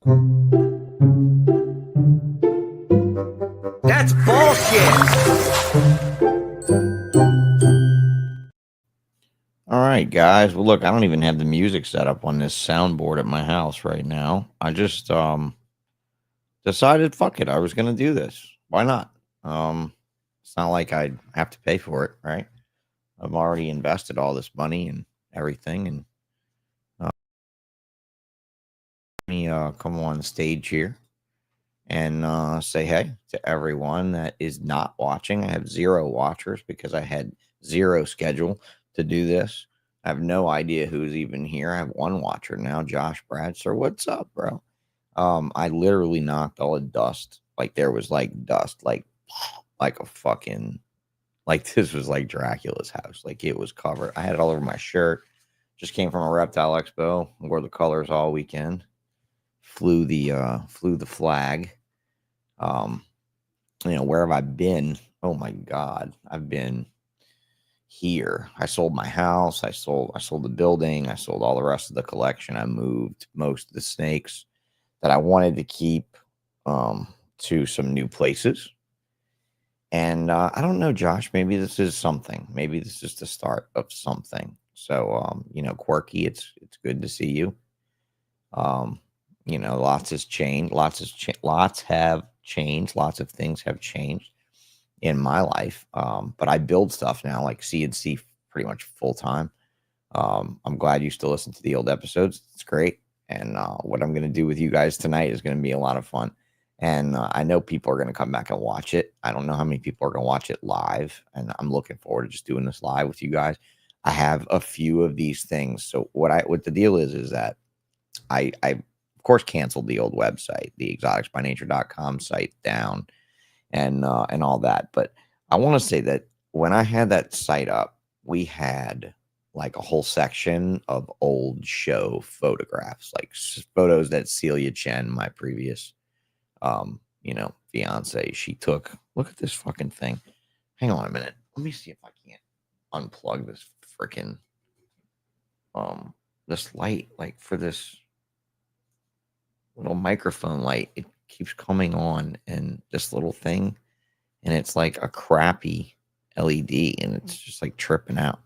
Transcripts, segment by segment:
That's bullshit. All right, guys. Well, look, I don't even have the music set up on this soundboard at my house right now. I just decided, fuck it, I was gonna do this. Why not? It's not like I'd have to pay for it, right? I've already invested all this money and everything, and let me come on stage here and say hey to everyone that is not watching. I have 0 watchers because I had 0 schedule to do this. I have no idea who's even here. I have 1 watcher now, Josh Bradster. What's up, bro? I literally knocked all the dust. Like there was like dust, like a fucking like this was like Dracula's house. Like it was covered. I had it all over my shirt. Just came from a Reptile Expo. Wore the colors all weekend. Flew the flag. Um, where have I been? Oh my God. I've been here. I sold my house. I sold the building. I sold all the rest of the collection. I moved most of the snakes that I wanted to keep to some new places. And I don't know, Josh, maybe this is something. Maybe this is the start of something. So Quirky, it's good to see you. Um, lots has changed. Lots have changed. Lots of things have changed in my life. But I build stuff now, like CNC, pretty much full time. I'm glad you still listen to the old episodes. It's great. And what I'm going to do with you guys tonight is going to be a lot of fun. And I know people are going to come back and watch it. I don't know how many people are going to watch it live. And I'm looking forward to just doing this live with you guys. I have a few of these things. So what the deal is that I of course canceled the old website, the exoticsbynature.com site down and all that. But I want to say that when I had that site up, we had like a whole section of old show photographs, like photos that Celia Chen, my previous, fiance, she took. Look at this fucking thing. Hang on a minute. Let me see if I can't unplug this freaking, this light, like for this little microphone light. It keeps coming on and this little thing, and it's like a crappy LED and it's just like tripping out.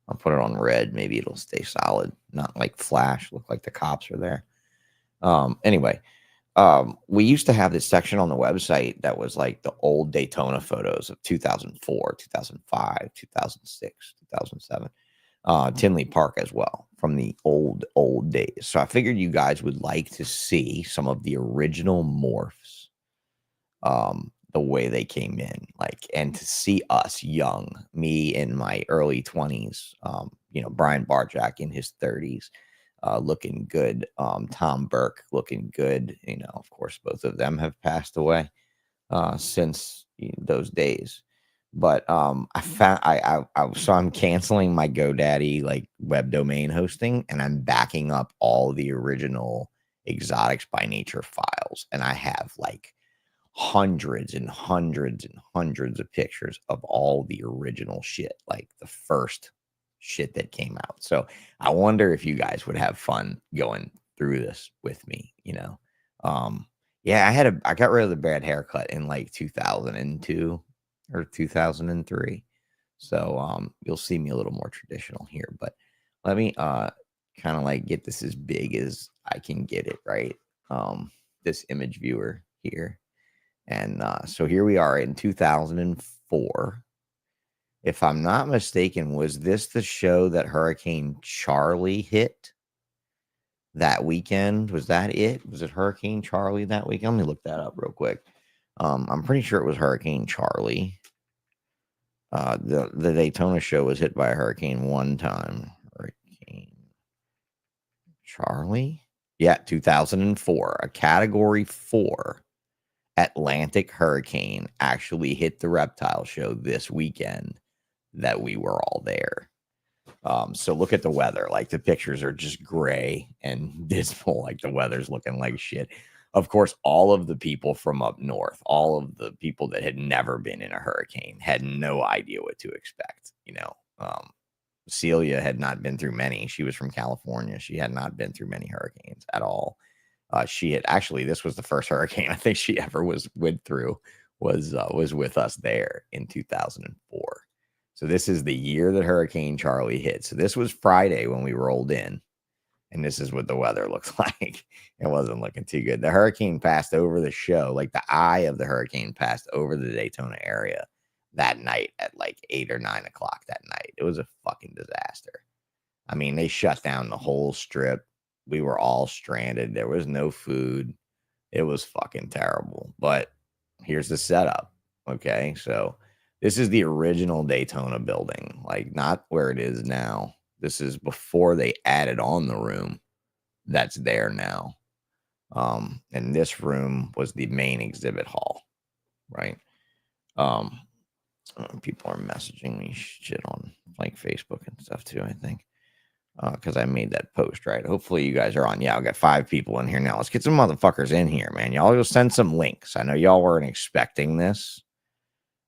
I'll put it on red. Maybe it'll stay solid, not like flash, look like the cops are there. Anyway, we used to have this section on the website that was like the old Daytona photos of 2004, 2005, 2006, 2007. Tinley Park as well from the old days. So I figured you guys would like to see some of the original morphs, the way they came in, like, and to see us young, me in my early 20s, Brian Barjack in his 30s, looking good, Tom Burke looking good. Of course, both of them have passed away since those days. But I found so I'm canceling my GoDaddy like web domain hosting, and I'm backing up all the original Exotics by Nature files, and I have like hundreds and hundreds and hundreds of pictures of all the original shit, like the first shit that came out. So I wonder if you guys would have fun going through this with me. Yeah, I got rid of the bad haircut in like 2002 or 2003. So you'll see me a little more traditional here, but let me kind of like get this as big as I can get it, right? This image viewer here. And so here we are in 2004. If I'm not mistaken, was this the show that Hurricane Charlie hit that weekend? Was that it? Was it Hurricane Charlie that weekend? Let me look that up real quick. I'm pretty sure it was Hurricane Charlie. The Daytona show was hit by a hurricane one time. Hurricane Charlie? Yeah, 2004. A Category 4 Atlantic hurricane actually hit the Reptile show this weekend that we were all there. So look at the weather. Like the pictures are just gray and dismal. Like the weather's looking like shit. Of course, all of the people from up north, all of the people that had never been in a hurricane had no idea what to expect. Celia had not been through many. She was from California. She had not been through many hurricanes at all. She had actually, this was the first hurricane I think she ever went through, was with us there in 2004. So this is the year that Hurricane Charlie hit. So this was Friday when we rolled in, and this is what the weather looks like. It wasn't looking too good. The hurricane passed over the show, like the eye of the hurricane passed over the Daytona area that night at like 8 or 9 o'clock that night. It was a fucking disaster. I mean, they shut down the whole strip. We were all stranded. There was no food. It was fucking terrible. But here's the setup. Okay. So this is the original Daytona building, like not where it is now. This is before they added on the room that's there now. And this room was the main exhibit hall, right? People are messaging me shit on like Facebook and stuff too, I think. Because I made that post, right? Hopefully you guys are on. Yeah, I've got 5 people in here now. Let's get some motherfuckers in here, man. Y'all go send some links. I know y'all weren't expecting this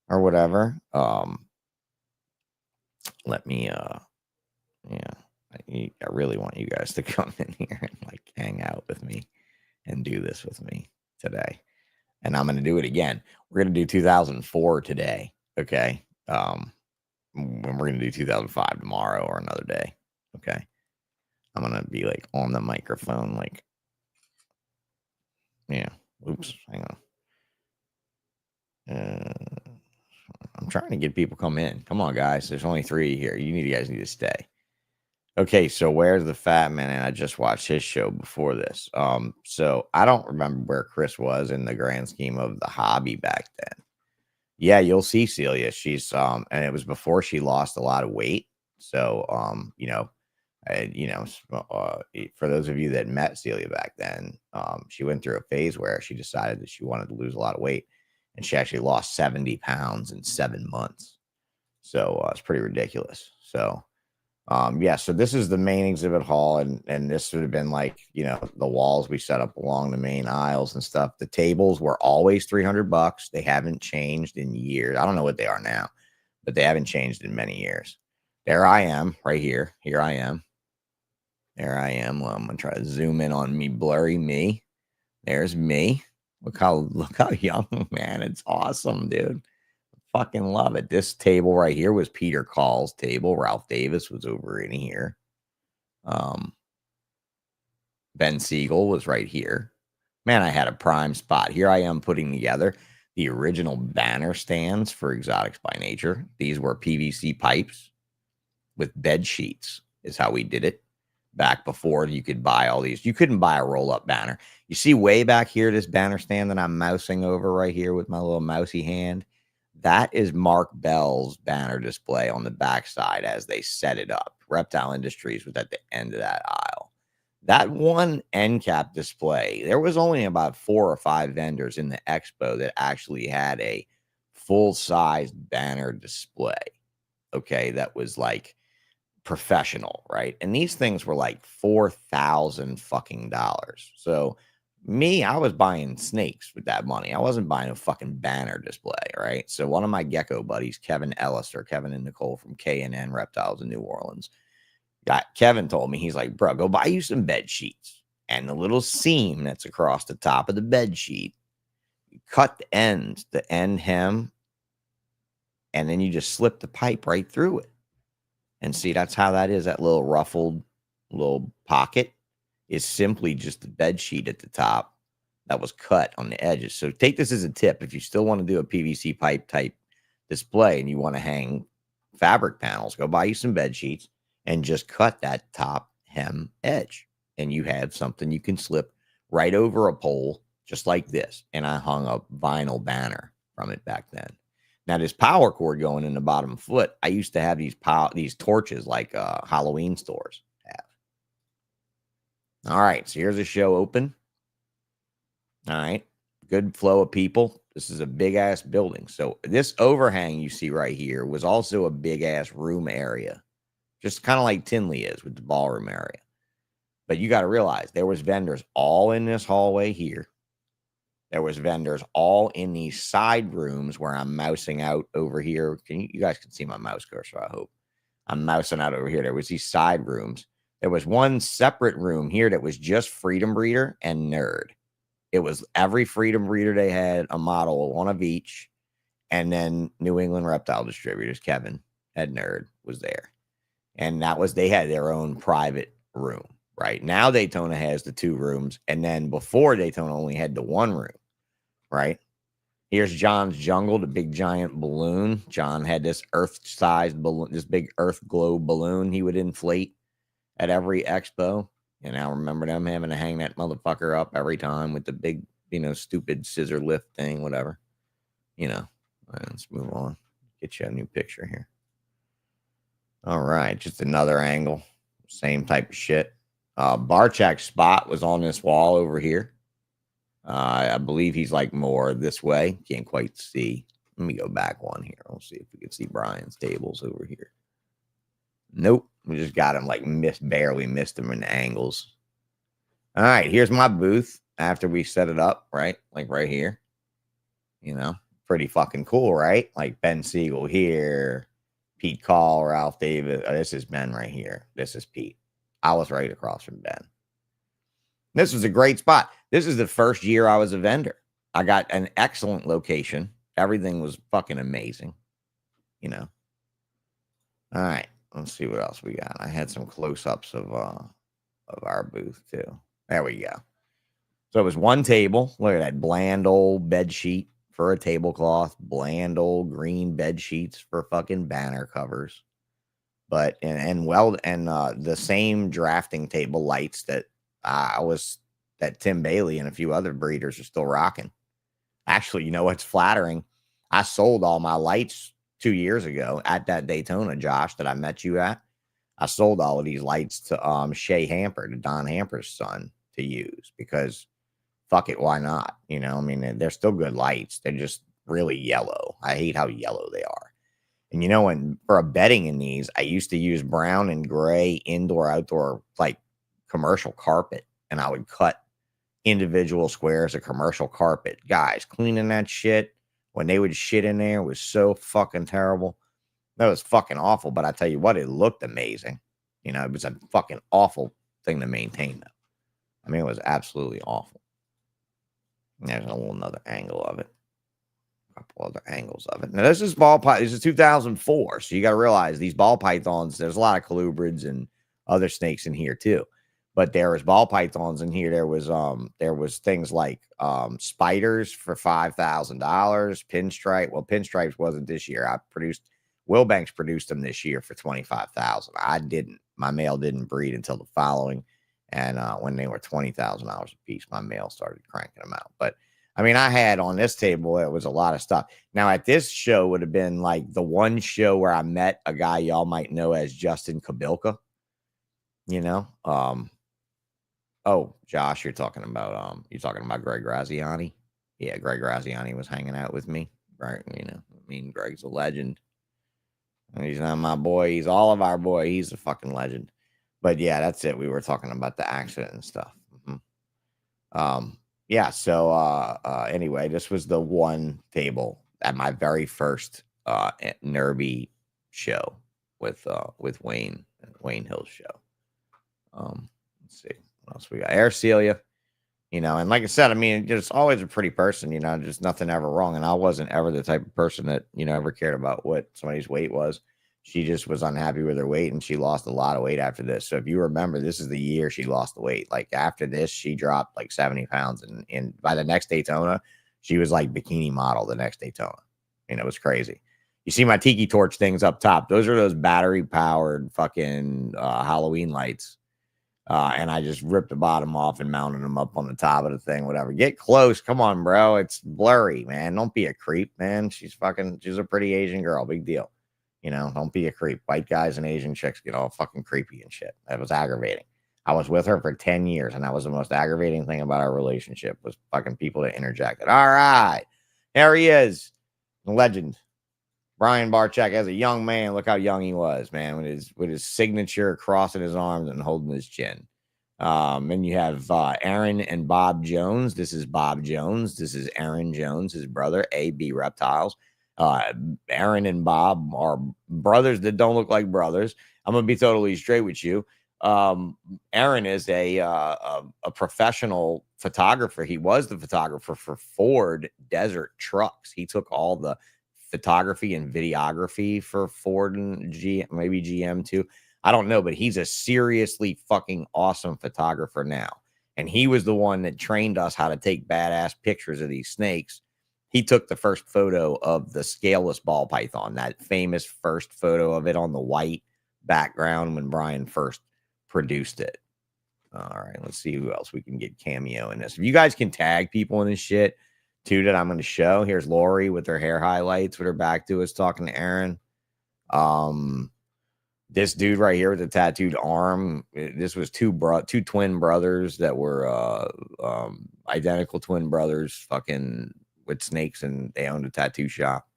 or whatever. Let me, yeah, I really want you guys to come in here and like hang out with me and do this with me today. And I'm going to do it again. We're going to do 2004 today. Okay. When we're going to do 2005 tomorrow or another day. Okay. I'm going to be like on the microphone, like, yeah. Oops. Hang on. I'm trying to get people come in. Come on, guys. There's only 3 here. You guys need to stay. Okay. So where's the fat man? And I just watched his show before this. So I don't remember where Chris was in the grand scheme of the hobby back then. Yeah, you'll see Celia. She's and it was before she lost a lot of weight. So for those of you that met Celia back then, she went through a phase where she decided that she wanted to lose a lot of weight, and she actually lost 70 pounds in 7 months. So it's pretty ridiculous. So yeah, so this is the main exhibit hall, and this would have been like, the walls we set up along the main aisles and stuff. The tables were always $300. They haven't changed in years. I don't know what they are now, but they haven't changed in many years. There I am right here. Here I am. There I am. Well, I'm gonna try to zoom in on me, blurry me. There's me. Look how young, man. It's awesome, dude. Fucking love it. This table right here was Peter Call's table. Ralph Davis was over in here. Ben Siegel was right here. Man, I had a prime spot. Here I am putting together the original banner stands for Exotics by Nature. These were PVC pipes with bed sheets is how we did it. Back before you could buy all these. You couldn't buy a roll-up banner. You see way back here, this banner stand that I'm mousing over right here with my little mousy hand. That is Mark Bell's banner display on the backside as they set it up. Reptile Industries was at the end of that aisle. That one end cap display, there was only about 4 or 5 vendors in the expo that actually had a full-size banner display. Okay, that was like professional, right? And these things were like $4,000 fucking dollars. So I was buying snakes with that money. I wasn't buying a fucking banner display, right? So one of my gecko buddies, Kevin Ellis, or Kevin and Nicole from K&N Reptiles in New Orleans, Kevin told me, he's like, bro, go buy you some bed sheets, and the little seam that's across the top of the bed sheet, you cut the end hem, and then you just slip the pipe right through it. And see, that's how that is. That little ruffled little pocket is simply just the bed sheet at the top that was cut on the edges. So take this as a tip. If you still want to do a PVC pipe type display and you want to hang fabric panels, go buy you some bed sheets and just cut that top hem edge. And you have something you can slip right over a pole just like this. And I hung a vinyl banner from it back then. Now, this power cord going in the bottom foot, I used to have these torches like Halloween stores have. All right, so here's the show open. All right, good flow of people. This is a big-ass building. So this overhang you see right here was also a big-ass room area, just kind of like Tinley is with the ballroom area. But you got to realize there was vendors all in this hallway here. There was vendors all in these side rooms where I'm mousing out over here. You guys can see my mouse cursor, I hope. I'm mousing out over here. There was these side rooms There was one separate room here that was just Freedom Breeder and Nerd. It was every Freedom Breeder they had a model, one of each. And then New England Reptile Distributors, Kevin, head nerd, was there. And that was, they had their own private room, right? Now Daytona has the 2 rooms. And then before Daytona only had the 1 room, right? Here's John's Jungle, the big giant balloon. John had this earth-sized balloon, this big earth globe balloon he would inflate at every expo. And I remember them having to hang that motherfucker up every time with the big, stupid scissor lift thing, whatever. Let's move on. Get you a new picture here. All right, just another angle. Same type of shit. Barchak's spot was on this wall over here. I believe he's like more this way. Can't quite see. Let me go back one here. We'll see if we can see Brian's tables over here. Nope. We just got him like barely missed him in the angles. All right, here's my booth after we set it up, right? Like right here. Pretty fucking cool, right? Like Ben Siegel here, Pete Call, Ralph Davis. Oh, this is Ben right here. This is Pete. I was right across from Ben. This was a great spot. This is the first year I was a vendor. I got an excellent location. Everything was fucking amazing. All right, let's see what else we got. I had some close-ups of our booth too. There we go. So it was one table. Look at that bland old bed sheet for a tablecloth, bland old green bed sheets for fucking banner covers. But the same drafting table lights that that Tim Bailey and a few other breeders are still rocking. Actually, what's flattering? I sold all my lights 2 years ago at that Daytona, Josh, that I met you at. I sold all of these lights to Shay Hamper, to Don Hamper's son, to use because fuck it, why not? They're still good lights. They're just really yellow. I hate how yellow they are. And when for a bedding in these, I used to use brown and gray indoor, outdoor, like commercial carpet, and I would cut individual squares of commercial carpet. Guys, cleaning that shit when they would shit in there was so fucking terrible. That was fucking awful. But I tell you what, it looked amazing. It was a fucking awful thing to maintain, though. It was absolutely awful. There's another angle of it. A couple other angles of it. Now, this is ball python. This is 2004. So you got to realize these ball pythons, there's a lot of colubrids and other snakes in here too. But there was ball pythons in here. There was things like spiders for $5,000, pinstripe. Well, pinstripes wasn't this year. Wilbanks produced them this year for $25,000. I didn't. My male didn't breed until the following. And when they were $20,000 a piece, my male started cranking them out. But I had on this table, it was a lot of stuff. Now at this show would have been like the one show where I met a guy y'all might know as Justin Kabilka. Oh, Josh, you're talking about Greg Graziani. Yeah, Greg Graziani was hanging out with me, right? Greg's a legend. He's not my boy. He's all of our boy. He's a fucking legend. But yeah, that's it. We were talking about the accident and stuff. Yeah. So anyway, this was the one table at my very first Nerby show with Wayne Hill's show. Let's see what else we got. Air Celia, and like I said, just always a pretty person. Just nothing ever wrong. And I wasn't ever the type of person that ever cared about what somebody's weight was. She just was unhappy with her weight, and she lost a lot of weight after this. So if you remember, this is the year she lost the weight. Like after this, she dropped like 70 pounds. And by the next Daytona, she was like bikini model the next Daytona. It was crazy. You see my tiki torch things up top. Those are those battery powered fucking Halloween lights. And I just ripped the bottom off and mounted them up on the top of the thing, whatever. Get close. Come on, bro. It's blurry, man. Don't be a creep, man. She's a pretty Asian girl. Big deal. Don't be a creep. White guys and Asian chicks get all fucking creepy and shit. That was aggravating. I was with her for 10 years, and that was the most aggravating thing about our relationship was fucking people that interjected. All right. There he is. The legend. Brian Barchak as a young man. Look how young he was, man, with his signature crossing his arms and holding his chin. And you have Aaron and Bob Jones. This is Bob Jones. This is Aaron Jones, his brother, AB Reptiles. Aaron and Bob are brothers that don't look like brothers. I'm going to be totally straight with you. Aaron is a professional photographer. He was the photographer for Ford Desert Trucks. He took all the photography and videography for Ford and maybe GM too. I don't know, but he's a seriously fucking awesome photographer now. And he was the one that trained us how to take badass pictures of these snakes. He took the first photo of the scaleless ball python, that famous first photo of it on the white background when Brian first produced it. All right, let's see who else we can get cameo in this. If you guys can tag people in this shit too that I'm going to show. Here's Lori with her hair highlights with her back to us talking to Aaron. This dude right here with the tattooed arm. This was two twin brothers that were identical twin brothers, fucking with snakes, and they owned a tattoo shop.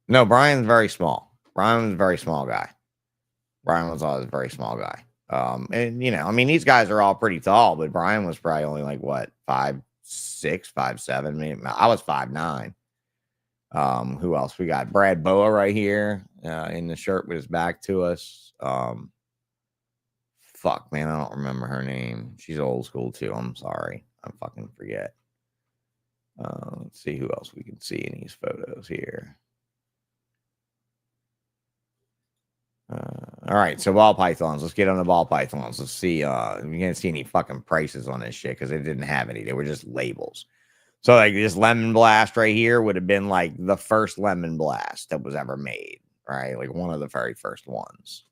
No, Brian's very small. Brian was a very small guy. Brian was always a very small guy. And you know, I mean, these guys are all pretty tall, but Brian was probably only like what, 5'6", 5'7". I mean, I was 5'9". Who else? We got Brad Boa right here in the shirt with his back to us. Fuck, man, I don't remember her name. She's old school too. I'm sorry. I fucking forget. Let's see who else we can see in these photos here. All right, so ball pythons. Let's get on the ball pythons. Let's see. We can't see any fucking prices on this shit because they didn't have any. They were just labels. So like this lemon blast right here would have been like the first lemon blast that was ever made, right? Like one of the very first ones.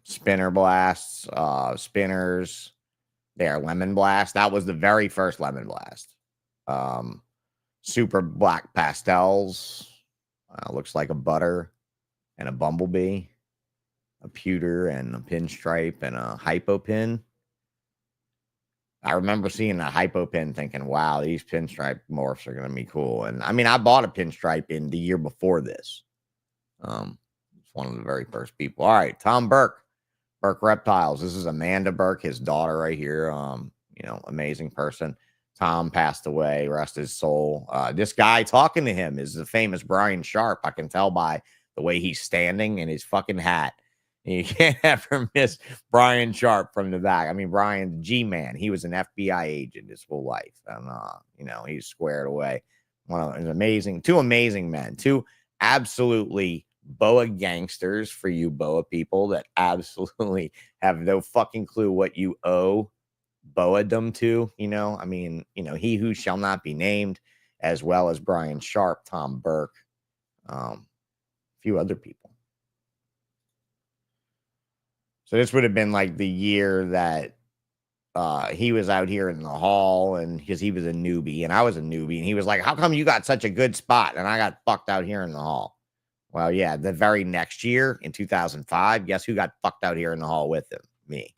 Spinner blasts, spinners. There, lemon blast. That was the very first lemon blast. Super black pastels. Looks like a butter and a bumblebee, a pewter and a pinstripe and a hypo pin. I remember seeing a hypo pin thinking, wow, these pinstripe morphs are going to be cool. And I mean, I bought a pinstripe in the year before this. It's one of the very first people. All right, Tom Burke, Burke Reptiles. This is Amanda Burke, his daughter right here. You know, amazing person. Tom passed away, rest his soul. This guy talking to him is the famous Brian Sharp. I can tell by the way he's standing and his fucking hat. You can't ever miss Brian Sharp from the back. I mean, Brian's G-man. He was an FBI agent his whole life. And, you know, he's squared away. One of those amazing, two amazing men, two absolutely boa gangsters for you boa people that absolutely have no fucking clue what you owe boadom to, you know. I mean, you know, he who shall not be named, as well as Brian Sharp, Tom Burke, a few other people. So this would have been like the year that he was out here in the hall, and because he was a newbie and I was a newbie, and he was like, how come you got such a good spot and I got fucked out here in the hall? Well, yeah, the very next year in 2005, guess who got fucked out here in the hall with him? Me.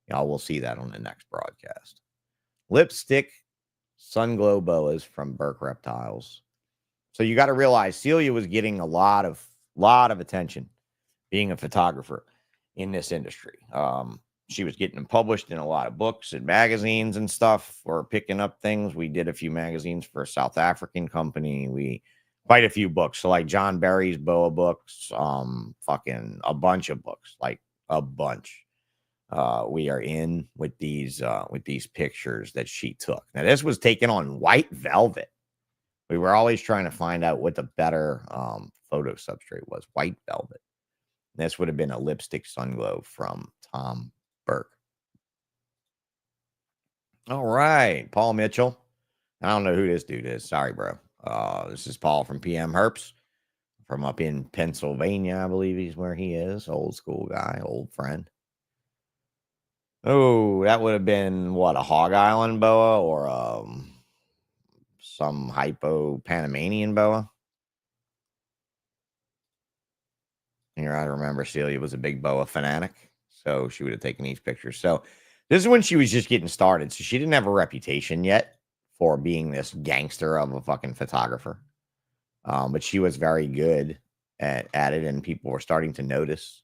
Y'all will see that on the next broadcast. Lipstick Sunglow boas from Burke Reptiles. So you got to realize Celia was getting a lot of attention being a photographer in this industry. She was getting published in a lot of books and magazines and stuff, or picking up things. We did a few magazines for a South African company. Quite a few books. So like John Barry's boa books, fucking a bunch of books, like a bunch. We are in with these pictures that she took. Now this was taken on white velvet. We were always trying to find out what the better photo substrate was. White velvet. This would have been a lipstick sunglow from Tom Burke. All right, Paul Mitchell. I don't know who this dude is. Sorry, bro. This is Paul from PM Herps from up in Pennsylvania, I believe he's where he is. Old school guy, old friend. Oh, that would have been what, a Hog Island boa or some hypo Panamanian boa. Here, I remember Celia was a big boa fanatic, so she would have taken these pictures. So this is when she was just getting started. So she didn't have a reputation yet for being this gangster of a fucking photographer. But she was very good at it, and people were starting to notice.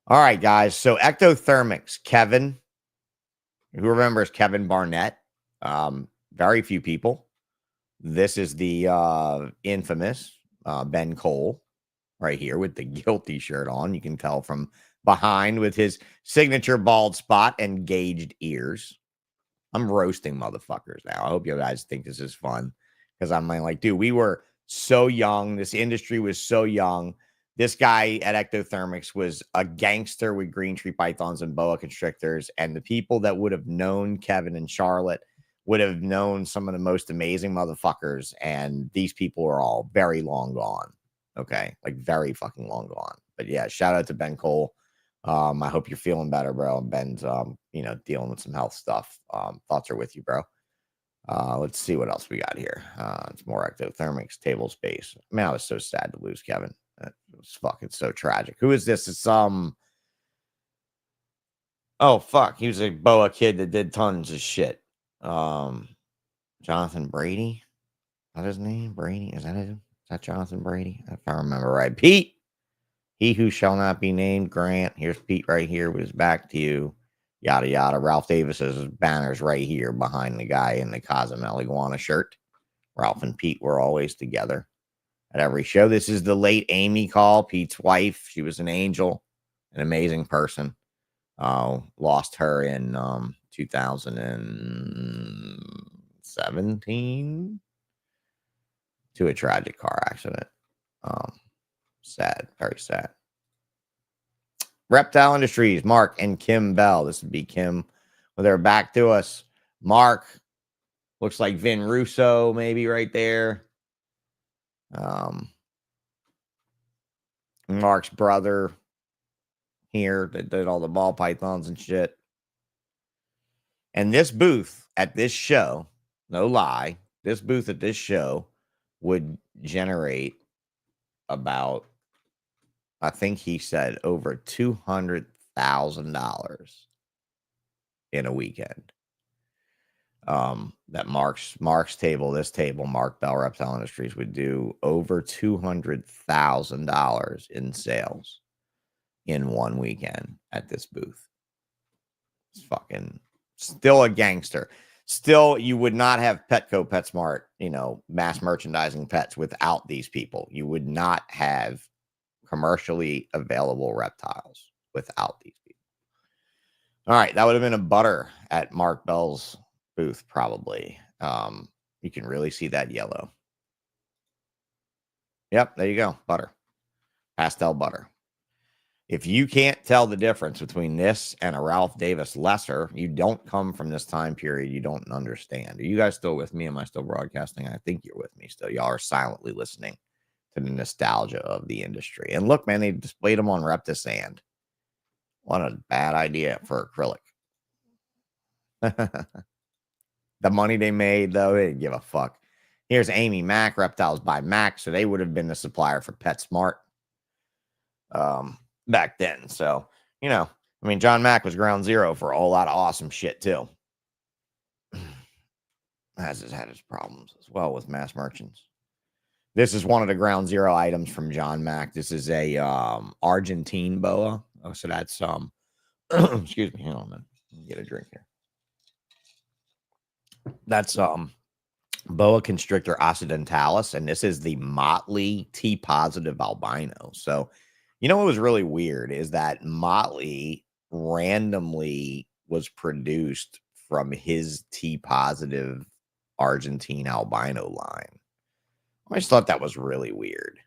All right, guys. So ectothermics, Kevin. Who remembers Kevin Barnett? Very few people. This is the infamous Ben Cole. right here with the guilty shirt on. You can tell from behind with his signature bald spot and gauged ears. I'm roasting motherfuckers now. I hope you guys think this is fun because I'm like, dude, we were so young. This industry was so young. This guy at Ectothermics was a gangster with green tree pythons and boa constrictors. And the people that would have known Kevin and Charlotte would have known some of the most amazing motherfuckers. And these people are all very long gone. Okay. Like very fucking long gone. But yeah, shout out to Ben Cole. I hope you're feeling better, bro. Ben's, dealing with some health stuff. Thoughts are with you, bro. Let's see what else we got here. It's more Ectothermics, table space. Man, I was so sad to lose Kevin. It was fucking so tragic. Who is this? It's oh fuck, he was a boa kid that did tons of shit. Jonathan Brady. Is that his name? Brady? Is that his? Is that Jonathan Brady? If I remember right. Pete. He who shall not be named, Grant. Here's Pete right here with his back to you. Yada, yada. Ralph Davis's banner's right here behind the guy in the Cozumel iguana shirt. Ralph and Pete were always together at every show. This is the late Amy Call, Pete's wife. She was an angel, an amazing person. Lost her in 2017 to a tragic car accident. Sad, very sad. Reptile Industries, Mark and Kim Bell. This would be Kim with her back to us. Mark looks like Vin Russo, maybe right there. Mark's brother here that did all the ball pythons and shit. And this booth at this show, no lie, this booth at this show would generate about, I think he said, over $200,000 in a weekend. That Mark's table, this table, Mark Bell Reptile Industries, would do over $200,000 in sales in one weekend at this booth. It's fucking still a gangster. Still, you would not have Petco, PetSmart, mass merchandising pets without these people. You would not have commercially available reptiles without these people. All right, that would have been a butter at Mark Bell's booth, probably. You can really see that yellow. Yep, there you go. Butter. Pastel butter. If you can't tell the difference between this and a Ralph Davis Lesser, you don't come from this time period. You don't understand. Are you guys still with me? Am I still broadcasting? I think you're with me still. Y'all are silently listening to the nostalgia of the industry. And look, man, they displayed them on Reptisand. What a bad idea for acrylic. The money they made, though, they didn't give a fuck. Here's Amy Mack, Reptiles by Mack. So they would have been the supplier for PetSmart back then. So, John Mack was ground zero for a whole lot of awesome shit, too. Has had his problems as well with mass merchants. This is one of the ground zero items from John Mack. This is a Argentine boa. Oh, so that's excuse me, hang on a minute. Get a drink here. That's boa constrictor occidentalis, and this is the Motley T positive albino. So, what was really weird is that Motley randomly was produced from his T positive Argentine albino line. I just thought that was really weird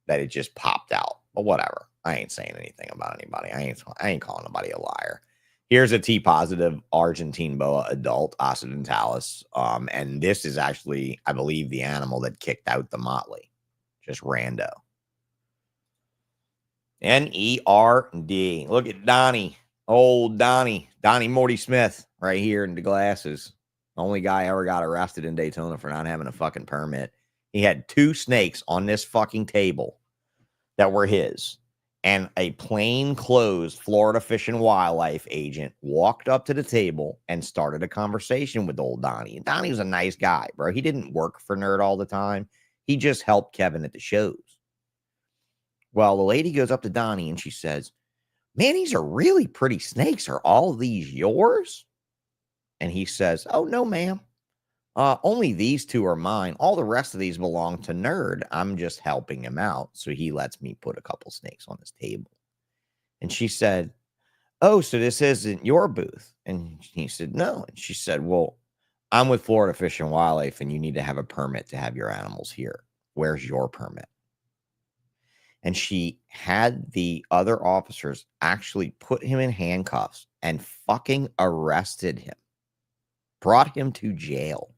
that it just popped out. But whatever. I ain't saying anything about anybody. I ain't calling nobody a liar. Here's a T positive Argentine boa adult occidentalis. And this is actually, I believe, the animal that kicked out the Motley. Just rando. NERD. Look at Donnie. Old Donnie. Donnie Morty Smith right here in the glasses. Only guy ever got arrested in Daytona for not having a fucking permit. He had 2 snakes on this fucking table that were his. And a plainclothes Florida Fish and Wildlife agent walked up to the table and started a conversation with old Donnie. And Donnie was a nice guy, bro. He didn't work for Nerd all the time. He just helped Kevin at the shows. Well, the lady goes up to Donnie and she says, "Man, these are really pretty snakes. Are all these yours?" And he says, "Oh, no, ma'am. Only these two are mine. All the rest of these belong to Nerd. I'm just helping him out. So he lets me put a couple snakes on his table. And she said, oh, so this isn't your booth? And he said, no. And she said, well, I'm with Florida Fish and Wildlife, and you need to have a permit to have your animals here. Where's your permit? And she had the other officers actually put him in handcuffs and fucking arrested him. Brought him to jail.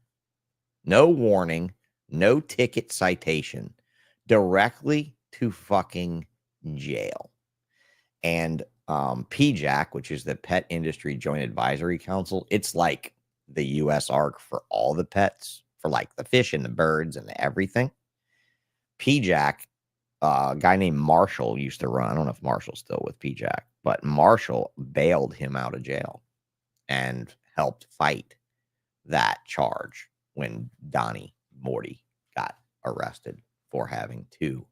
No warning, no ticket citation, directly to fucking jail. And PJAC, which is the Pet Industry Joint Advisory Council, it's like the U.S. ARC for all the pets, for like the fish and the birds and the everything. PJAC, a guy named Marshall used to run. I don't know if Marshall's still with PJAC, but Marshall bailed him out of jail and helped fight that charge when Donnie Morty got arrested for having two.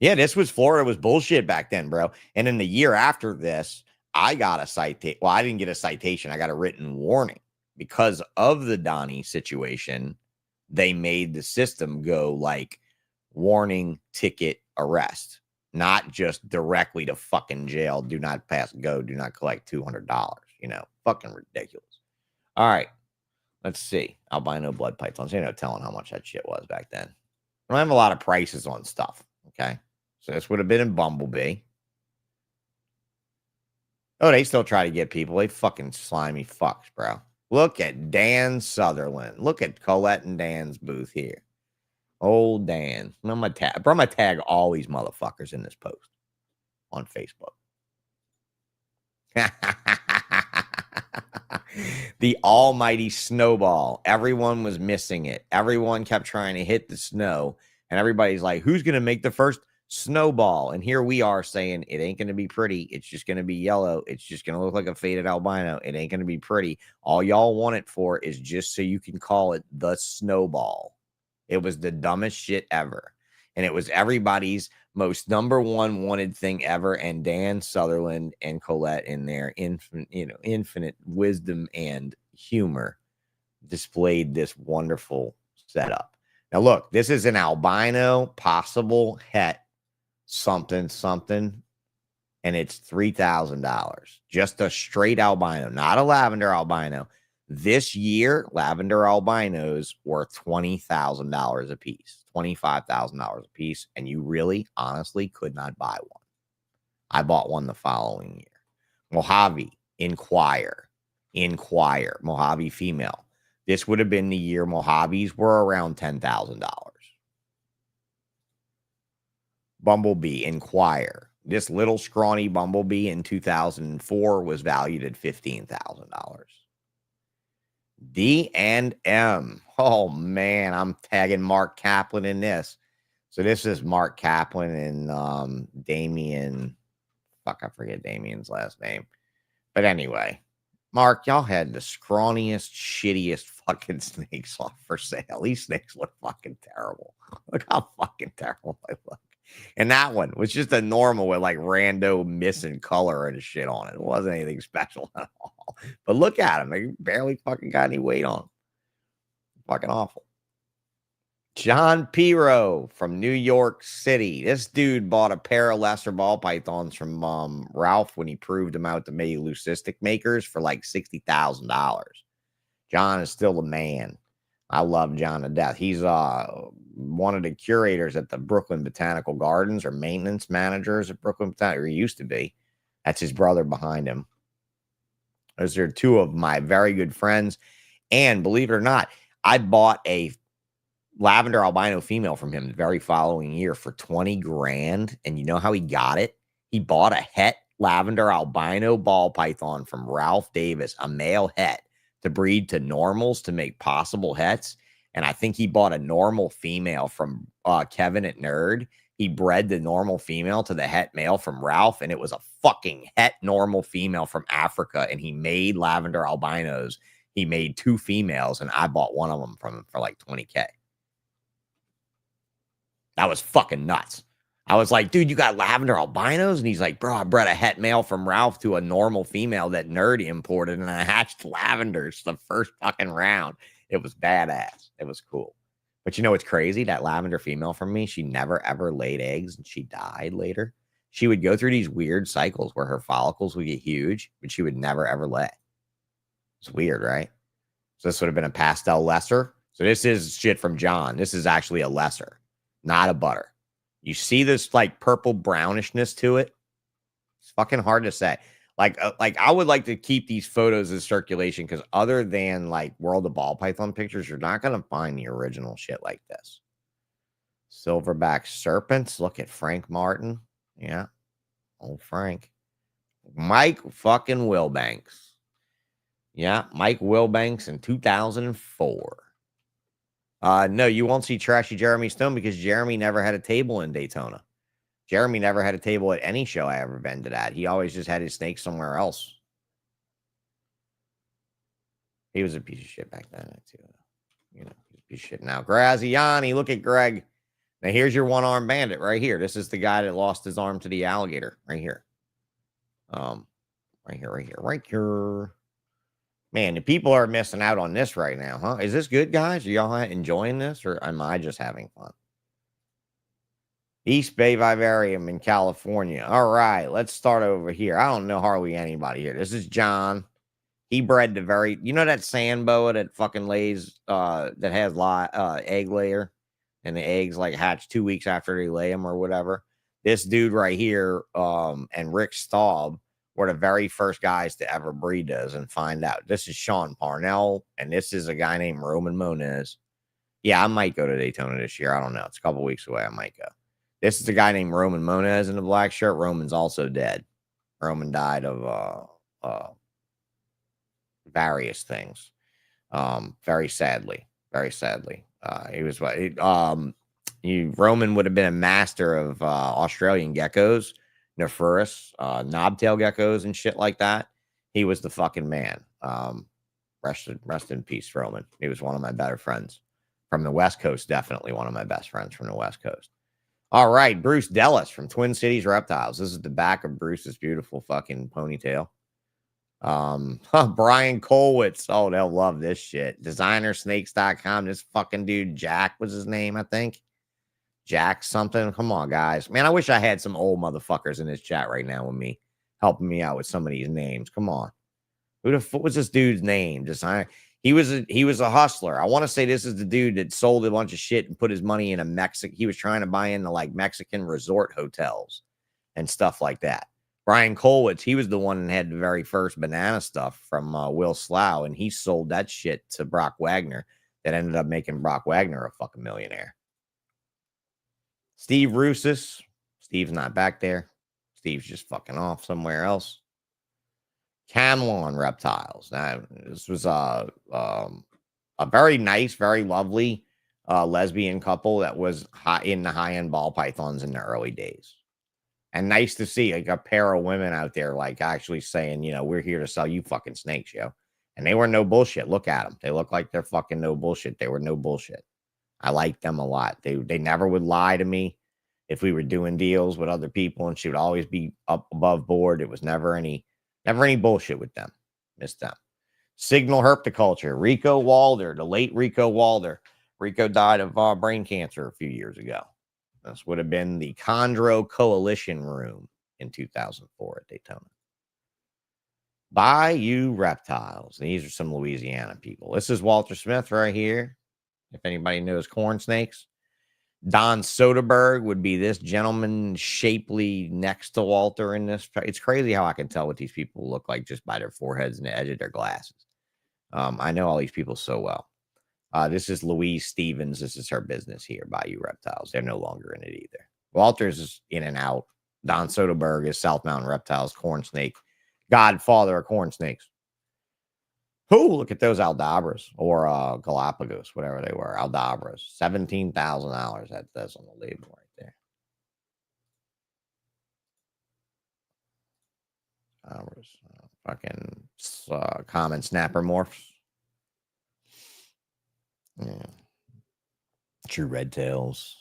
Yeah, this was Florida was bullshit back then, bro. And in the year after this, I got a citation. Well, I didn't get a citation. I got a written warning because of the Donnie situation. They made the system go like warning, ticket, arrest, not just directly to fucking jail. Do not pass go. Do not collect $200. You know, fucking ridiculous. All right. Let's see. Albino blood pythons. You know, telling how much that shit was back then. I don't have a lot of prices on stuff. Okay. So this would have been in Bumblebee. Oh, they still try to get people. They fucking slimy fucks, bro. Look at Dan Sutherland. Look at Colette and Dan's booth here. Old Dan. I'm gonna tag all these motherfuckers in this post on Facebook. The almighty snowball. Everyone was missing it. Everyone kept trying to hit the snow. And everybody's like, who's going to make the first snowball? And here we are saying it ain't going to be pretty. It's just going to be yellow. It's just going to look like a faded albino. It ain't going to be pretty. All y'all want it for is just so you can call it the snowball. It was the dumbest shit ever. And it was everybody's most number one wanted thing ever. And Dan Sutherland and Colette in their infinite wisdom and humor displayed this wonderful setup. Now, look, this is an albino possible het something, and it's $3,000. Just a straight albino, not a lavender albino. This year, lavender albinos were $20,000 a piece, $25,000 a piece, and you really, honestly could not buy one. I bought one the following year. Mojave, Inquire, Mojave female. This would have been the year Mojaves were around $10,000. Bumblebee, Inquire. This little scrawny bumblebee in 2004 was valued at $15,000. D&M. Oh, man, I'm tagging Mark Kaplan in this. So this is Mark Kaplan and Damien. Fuck, I forget Damien's last name. But anyway, Mark, y'all had the scrawniest, shittiest fucking snakes off for sale. These snakes look fucking terrible. Look how fucking terrible they look. And that one was just a normal with like rando missing color and shit on it. It wasn't anything special at all. But look at them. They barely fucking got any weight on them. Fucking awful. John Piro from New York City. This dude bought a pair of lesser ball pythons from Ralph when he proved them out to maybe leucistic makers for like $60,000. John is still the man. I love John to death. He's one of the curators at the Brooklyn Botanical Gardens or maintenance managers at Brooklyn Botanical. Or he used to be. That's his brother behind him. Those are two of my very good friends. And believe it or not, I bought a lavender albino female from him the very following year for 20 grand. And you know how he got it? He bought a het lavender albino ball python from Ralph Davis, a male het, to breed to normals to make possible hets. And I think he bought a normal female from Kevin at Nerd. He bred the normal female to the het male from Ralph, and it was a fucking het normal female from Africa. And he made lavender albinos. He made two females, and I bought one of them from him for like 20K. That was fucking nuts. I was like, dude, you got lavender albinos? And he's like, bro, I bred a het male from Ralph to a normal female that Nerd imported, and I hatched lavenders the first fucking round. It was badass. It was cool. But you know what's crazy? That lavender female from me, she never ever laid eggs and she died later. She would go through these weird cycles where her follicles would get huge, but she would never ever lay. It's weird, right? So this would have been a pastel lesser. So this is shit from John. This is actually a lesser, not a butter. You see this like purple brownishness to it? It's fucking hard to say. Like I would like to keep these photos in circulation because other than like World of Ball Python pictures, you're not going to find the original shit like this. Silverback serpents. Look at Frank Martin. Yeah. Old Frank. Mike fucking Wilbanks. Yeah. Mike Wilbanks in 2004. No, you won't see trashy Jeremy Stone because Jeremy never had a table in Daytona. Jeremy never had a table at any show I ever been to that. He always just had his snake somewhere else. He was a piece of shit back then, too. You know, he's a piece of shit now. Graziani, look at Greg. Now, here's your one-armed bandit right here. This is the guy that lost his arm to the alligator right here. Right here. Man, the people are missing out on this right now, huh? Is this good, guys? Are y'all enjoying this, or am I just having fun? East Bay Vivarium in California. All right, let's start over here. I don't know hardly anybody here. This is John. He bred the very, you know that sand boa that fucking lays, that has egg layer, and the eggs like hatch 2 weeks after they lay them or whatever. This dude right here, and Rick Staub were the very first guys to ever breed those and find out. This is Sean Parnell, and this is a guy named Roman Moniz. Yeah, I might go to Daytona this year. I don't know. It's a couple weeks away. I might go. This is a guy named Roman Moniz in the black shirt. Roman's also dead. Roman died of various things. Very sadly. Very sadly. Roman would have been a master of Australian geckos, Nephurus, knobtail geckos and shit like that. He was the fucking man. Rest in peace, Roman. He was one of my better friends from the West Coast. Definitely one of my best friends from the West Coast. All right, Bruce Dellis from Twin Cities Reptiles. This is the back of Bruce's beautiful fucking ponytail. Brian Kolwitz. Oh, they'll love this shit. Designersnakes.com. This fucking dude, Jack was his name, I think. Jack something. Come on, guys. Man, I wish I had some old motherfuckers in this chat right now with me, helping me out with some of these names. Come on. Who the fuck was this dude's name? Designer. He was a hustler. I want to say this is the dude that sold a bunch of shit and put his money in a Mexican. He was trying to buy into like Mexican resort hotels and stuff like that. Brian Kolwitz, he was the one that had the very first banana stuff from Will Slough, and he sold that shit to Brock Wagner that ended up making Brock Wagner a fucking millionaire. Steve Russis. Steve's not back there. Steve's just fucking off somewhere else. Camelon Reptiles. Now, this was a very nice, very lovely lesbian couple that was in the high-end ball pythons in the early days. And nice to see like a pair of women out there like actually saying, you know, we're here to sell you fucking snakes, yo. And they were no bullshit. Look at them. They look like they're fucking no bullshit. They were no bullshit. I liked them a lot. They never would lie to me if we were doing deals with other people, and she would always be up above board. It was never any bullshit with them. Missed them. Signal Herpetoculture. Rico Walder, the late Rico Walder. Rico died of brain cancer a few years ago. This would have been the Chondro Coalition Room in 2004 at Daytona. Bayou Reptiles. These are some Louisiana people. This is Walter Smith right here. If anybody knows corn snakes. Don Soderberg would be this gentleman shapely next to Walter in this. It's crazy how I can tell what these people look like just by their foreheads and the edge of their glasses. I know all these people so well. This is Louise Stevens. This is her business here, Bayou Reptiles. They're no longer in it either. Walter's is in and out. Don Soderberg is South Mountain Reptiles, corn snake, godfather of corn snakes. Oh, look at those Aldabras or Galapagos, whatever they were. Aldabras, $17,000. That says on the label right there. Fucking common snapper morphs. Yeah. True red tails.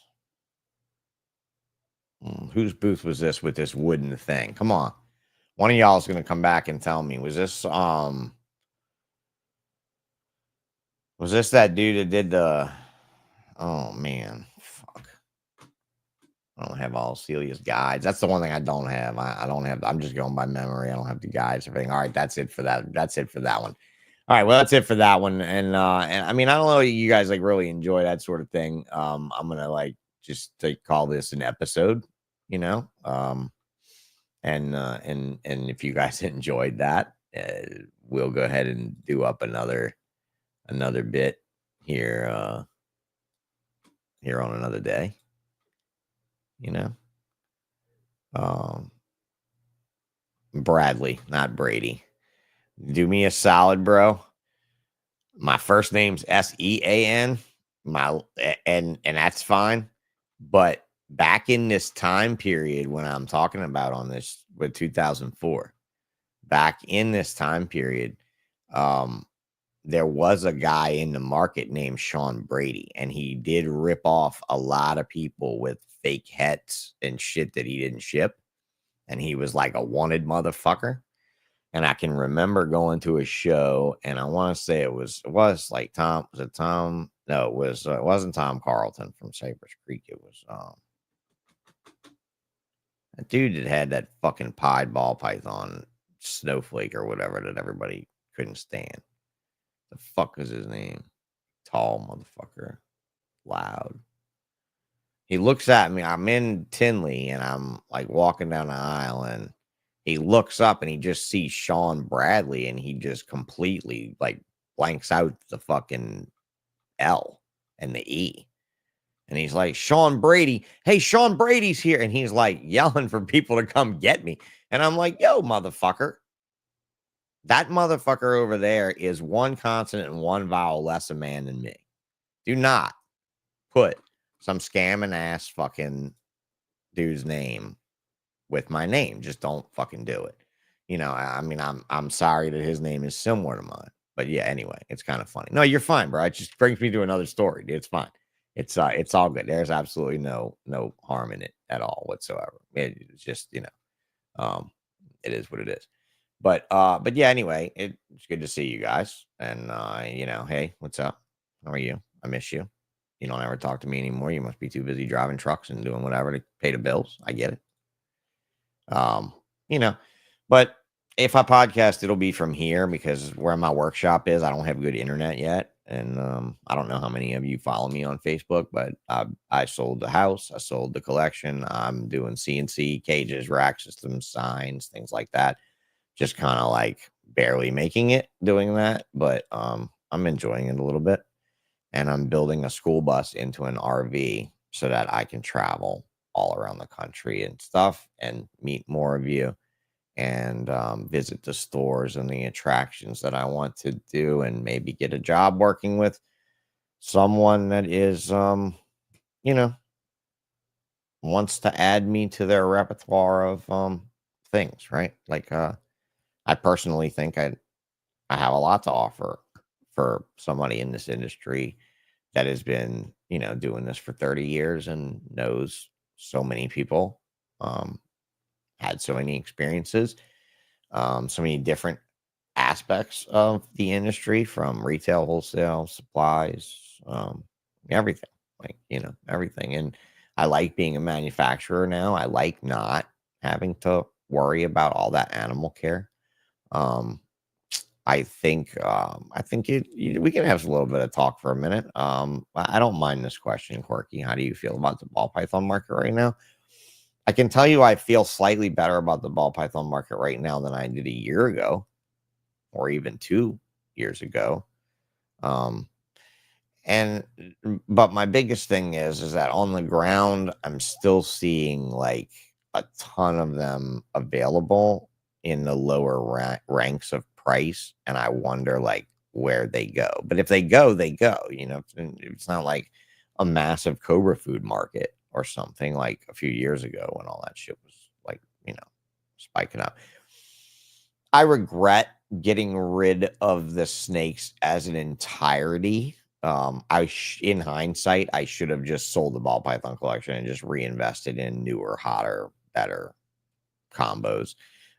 Whose booth was this with this wooden thing? Come on. One of y'all is going to come back and tell me, was this Was this that dude that did the? Oh man, fuck! I don't have all Celia's guides. That's the one thing I don't have. I don't have. I'm just going by memory. I don't have the guides or everything. All right, that's it for that. That's it for that one. All right, well, that's it for that one. And I mean, I don't know if you guys like really enjoy that sort of thing. I'm gonna like just call this an episode, you know. And if you guys enjoyed that, we'll go ahead and do up another bit here here on another day, you know. Bradley, not Brady. Do me a solid, bro. My first name's Sean. And that's fine. But back in this time period when I'm talking about on this with 2004, back in this time period, there was a guy in the market named Sean Brady, and he did rip off a lot of people with fake hats and shit that he didn't ship. And he was like a wanted motherfucker. And I can remember going to a show, and I want to say it was like Tom. Was it Tom? No, it wasn't Tom Carlton from Cypress Creek. It was a dude that had that fucking pied ball python snowflake or whatever that everybody couldn't stand. The fuck is his name? Tall motherfucker, loud. He looks at me. I'm in Tinley, and I'm like walking down the aisle, and he looks up and he just sees Sean Bradley, and he just completely like blanks out the fucking L and the E. And he's like, Sean Brady, hey, Sean Brady's here. And he's like yelling for people to come get me. And I'm like, yo, motherfucker. That motherfucker over there is one consonant and one vowel less a man than me. Do not put some scamming ass fucking dude's name with my name. Just don't fucking do it. You know, I mean, I'm sorry that his name is similar to mine. But yeah, anyway, it's kind of funny. No, you're fine, bro. It just brings me to another story. Dude. It's fine. It's all good. There's absolutely no harm in it at all whatsoever. It's just, you know, it is what it is. But yeah, anyway, it's good to see you guys. And you know, hey, what's up? How are you? I miss you. You don't ever talk to me anymore. You must be too busy driving trucks and doing whatever to pay the bills. I get it. You know, but if I podcast, it'll be from here because where my workshop is, I don't have good internet yet. And I don't know how many of you follow me on Facebook, but I sold the house, I sold the collection. I'm doing CNC cages, rack systems, signs, things like that. Just kind of like barely making it doing that, but I'm enjoying it a little bit. And I'm building a school bus into an RV so that I can travel all around the country and stuff and meet more of you and visit the stores and the attractions that I want to do and maybe get a job working with someone that is, you know, wants to add me to their repertoire of things, right? Like, I personally think I have a lot to offer for somebody in this industry that has been, you know, doing this for 30 years and knows so many people, had so many experiences, so many different aspects of the industry from retail, wholesale, supplies, everything, like, you know, everything. And I like being a manufacturer now. I like not having to worry about all that animal care. I think we can have a little bit of talk for a minute. I don't mind this question, Corky. How do you feel about the ball python market right now? I can tell you I feel slightly better about the ball python market right now than I did a year ago or even 2 years ago. But my biggest thing is that on the ground, I'm still seeing like a ton of them available in the lower ranks of price. And I wonder like where they go. But if they go, they go, you know, it's not like a massive Cobra food market or something like a few years ago when all that shit was like, you know, spiking up. I regret getting rid of the snakes as an entirety. In hindsight, I should have just sold the ball python collection and just reinvested in newer, hotter, better combos.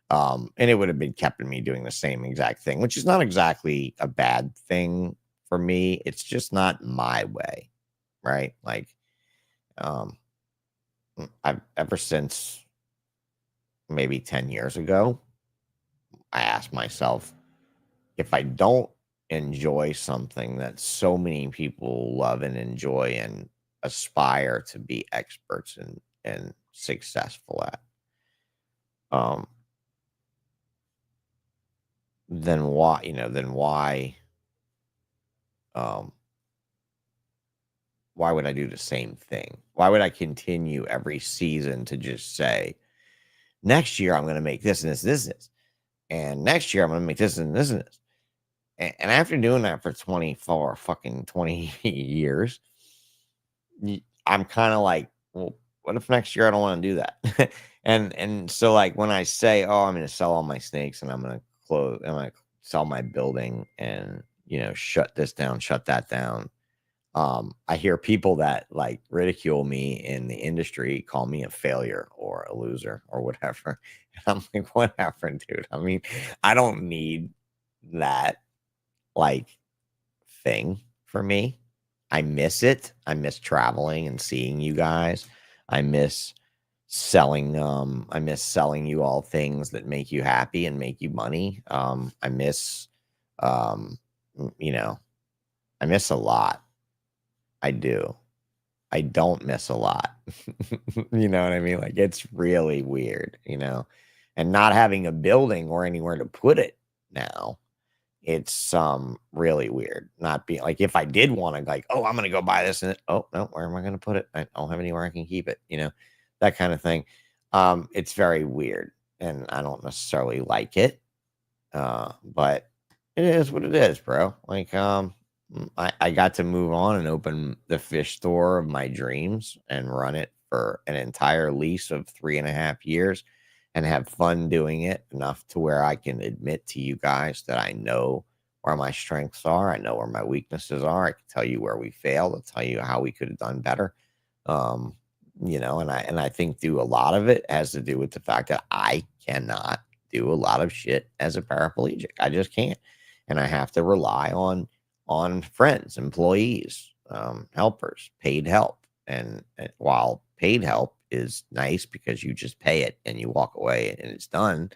And it would have been kept me doing the same exact thing, which is not exactly a bad thing for me, it's just not my way, right? Like, um, I've ever since maybe 10 years ago, I asked myself, if I don't enjoy something that so many people love and enjoy and aspire to be experts and successful at, um, then why, um, why would I do the same thing? Why would I continue every season to just say, next year I'm going to make this and this, this, this, and next year I'm going to make this and this and this. And after doing that for 24 fucking 20 years, I'm kind of like, well, what if next year I don't want to do that? and so like when I say, oh, I'm going to sell all my snakes and I'm going to sell my building and shut this down, shut that down. I hear people that like ridicule me in the industry, call me a failure or a loser or whatever. And I'm like, whatever, dude. I mean, I don't need that like thing for me. I miss it. I miss traveling and seeing you guys. I miss I miss selling you all things that make you happy and make you money. I miss um you know, I miss a lot. I do. I don't miss a lot. You know what I mean? Like it's really weird, and not having a building or anywhere to put it now. It's really weird. Not being like if I did want to like, oh, I'm gonna go buy this and oh no, where am I gonna put it? I don't have anywhere I can keep it, that kind of thing. It's very weird and I don't necessarily like it. But it is what it is, bro. Like, I got to move on and open the fish store of my dreams and run it for an entire lease of 3.5 years and have fun doing it enough to where I can admit to you guys that I know where my strengths are. I know where my weaknesses are. I can tell you where we failed. I'll tell you how we could have done better. Um, and I think a lot of it has to do with the fact that I cannot do a lot of shit as a paraplegic. I just can't. And I have to rely on friends, employees, helpers, paid help. And while paid help is nice because you just pay it and you walk away and it's done,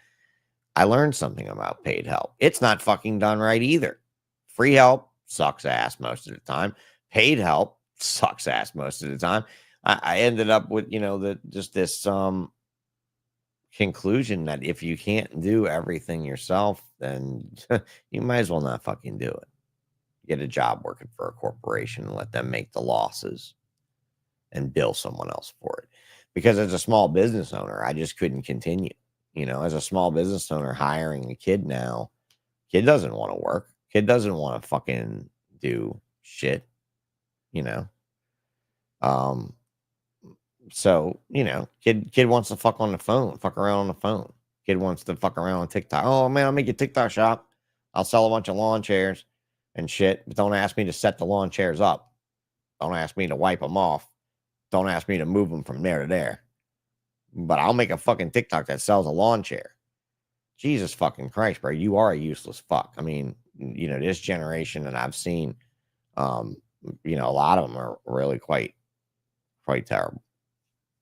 I learned something about paid help. It's not fucking done right either. Free help sucks ass most of the time. Paid help sucks ass most of the time. I ended up with, this conclusion that if you can't do everything yourself, then you might as well not fucking do it. Get a job working for a corporation and let them make the losses and bill someone else for it. Because as a small business owner, I just couldn't continue. As a small business owner hiring a kid now, kid doesn't want to work. Kid doesn't want to fucking do shit, you know. Um, So, kid wants to fuck on the phone, fuck around on the phone. Kid wants to fuck around on TikTok. Oh man, I'll make a TikTok shop. I'll sell a bunch of lawn chairs and shit. But don't ask me to set the lawn chairs up. Don't ask me to wipe them off. Don't ask me to move them from there to there. But I'll make a fucking TikTok that sells a lawn chair. Jesus fucking Christ, bro. You are a useless fuck. I mean, this generation that I've seen, a lot of them are really quite terrible.